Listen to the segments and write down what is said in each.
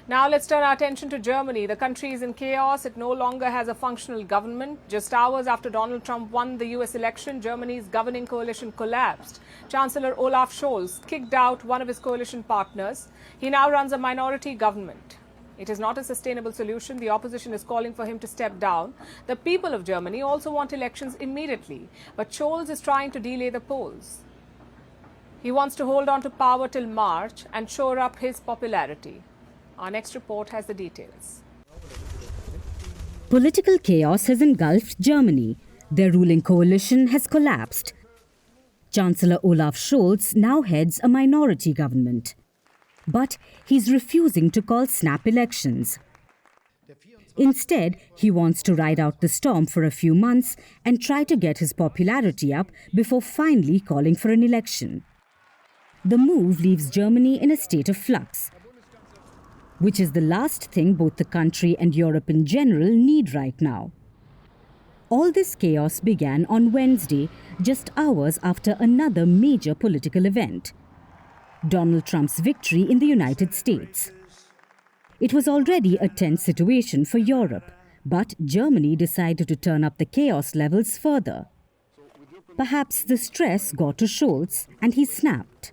Now let's turn our attention to Germany. The country is in chaos. It no longer has a functional government. Just hours after Donald Trump won the US election, Germany's governing coalition collapsed. Chancellor Olaf Scholz kicked out one of his coalition partners. He now runs a minority government. It is not a sustainable solution. The opposition is calling for him to step down. The people of Germany also want elections immediately, but Scholz is trying to delay the polls. He wants to hold on to power till March and shore up his popularity. Our next report has the details. Political chaos has engulfed Germany. Their ruling coalition has collapsed. Chancellor Olaf Scholz now heads a minority government. But he's refusing to call snap elections. Instead, he wants to ride out the storm for a few months and try to get his popularity up before finally calling for an election. The move leaves Germany in a state of flux, which is the last thing both the country and Europe in general need right now. All this chaos began on Wednesday, just hours after another major political event: Donald Trump's victory in the United States. It was already a tense situation for Europe, but Germany decided to turn up the chaos levels further. Perhaps the stress got to Scholz and he snapped.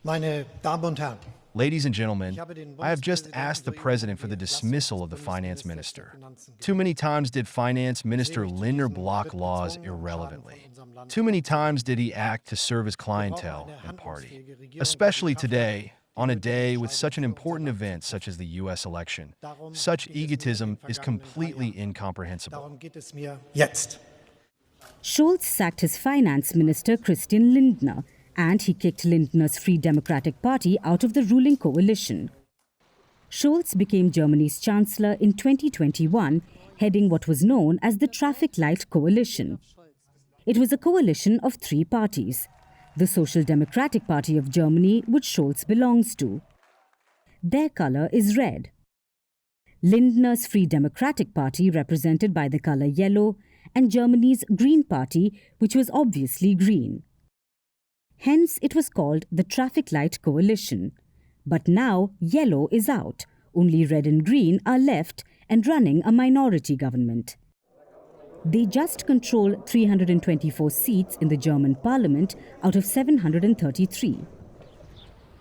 Meine Damen und Herren, Ladies and gentlemen, I have just asked the President for the dismissal of the Finance Minister. Too many times did Finance Minister Lindner block laws irrelevantly. Too many times did he act to serve his clientele and party. Especially today, on a day with such an important event such as the US election. Such egotism is completely incomprehensible. darum geht es mir jetzt. Scholz sacked his finance minister Christian Lindner, and he kicked Lindner's Free Democratic Party out of the ruling coalition. Scholz became Germany's chancellor in 2021, heading what was known as the Traffic Light Coalition. It was a coalition of three parties: the Social Democratic Party of Germany, which Scholz belongs to. Their color is red. Lindner's Free Democratic Party, represented by the color yellow, and Germany's Green Party, which was obviously green. Hence, it was called the Traffic Light Coalition. But now, yellow is out. Only red and green are left and running a minority government. They just control 324 seats in the German parliament out of 733.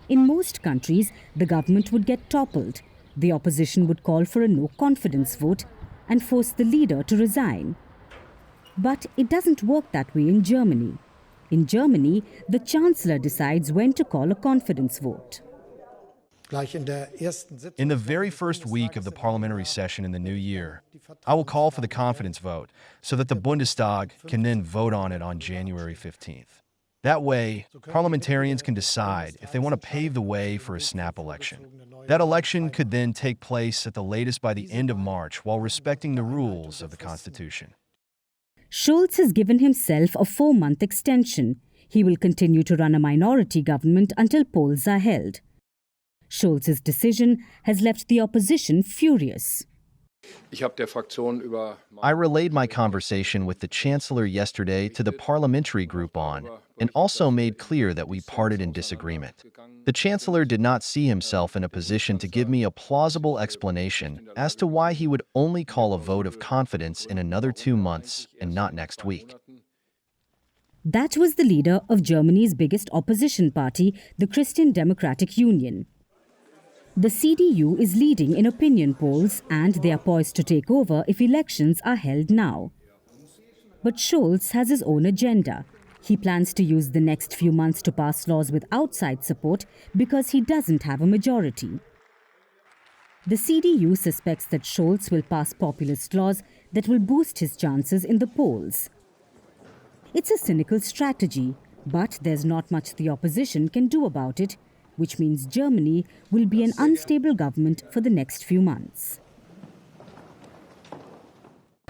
In most countries, the government would get toppled. The opposition would call for a no-confidence vote and force the leader to resign. But it doesn't work that way in Germany. In Germany, the Chancellor decides when to call a confidence vote. In the very first week of the parliamentary session in the new year, I will call for the confidence vote so that the Bundestag can then vote on it on January 15th. That way, parliamentarians can decide if they want to pave the way for a snap election. That election could then take place at the latest by the end of March while respecting the rules of the Constitution. Scholz has given himself a 4-month extension. He will continue to run a minority government until polls are held. Scholz's decision has left the opposition furious. I relayed my conversation with the Chancellor yesterday to the parliamentary group and also made clear that we parted in disagreement. The Chancellor did not see himself in a position to give me a plausible explanation as to why he would only call a vote of confidence in another 2 months and not next week. That was the leader of Germany's biggest opposition party, the Christian Democratic Union. The CDU is leading in opinion polls and they are poised to take over if elections are held now. But Scholz has his own agenda. He plans to use the next few months to pass laws with outside support because he doesn't have a majority. The CDU suspects that Scholz will pass populist laws that will boost his chances in the polls. It's a cynical strategy, but there's not much the opposition can do about it, which means Germany will be an unstable government for the next few months.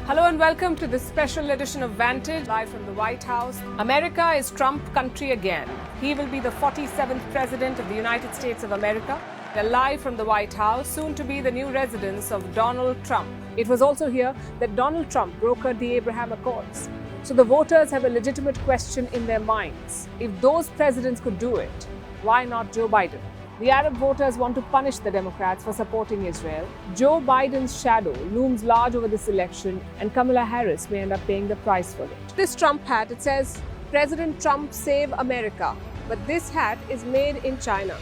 Hello and welcome to this special edition of Vantage, live from the White House. America is Trump country again. He will be the 47th President of the United States of America. They're live from the White House, soon to be the new residence of Donald Trump. It was also here that Donald Trump brokered the Abraham Accords. So the voters have a legitimate question in their minds. If those presidents could do it, why not Joe Biden? The Arab voters want to punish the Democrats for supporting Israel. Joe Biden's shadow looms large over this election, and Kamala Harris may end up paying the price for it. This Trump hat, it says, President Trump save America. But this hat is made in China.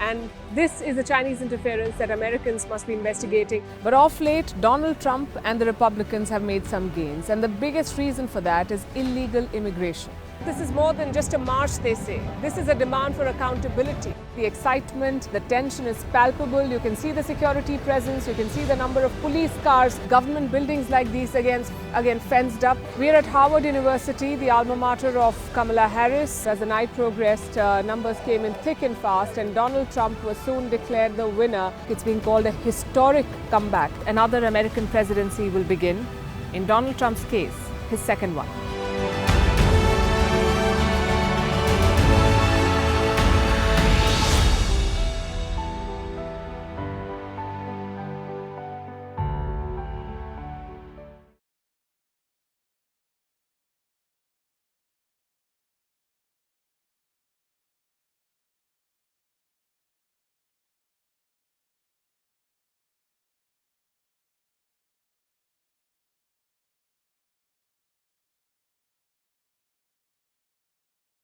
And this is the Chinese interference that Americans must be investigating. But of late, Donald Trump and the Republicans have made some gains. And the biggest reason for that is illegal immigration. This is more than just a march, they say. This is a demand for accountability. The excitement, the tension is palpable. You can see the security presence. You can see the number of police cars, government buildings like these again fenced up. We are at Harvard University, the alma mater of Kamala Harris. As the night progressed, numbers came in thick and fast, and Donald Trump was soon declared the winner. It's being called a historic comeback. Another American presidency will begin. In Donald Trump's case, his second one.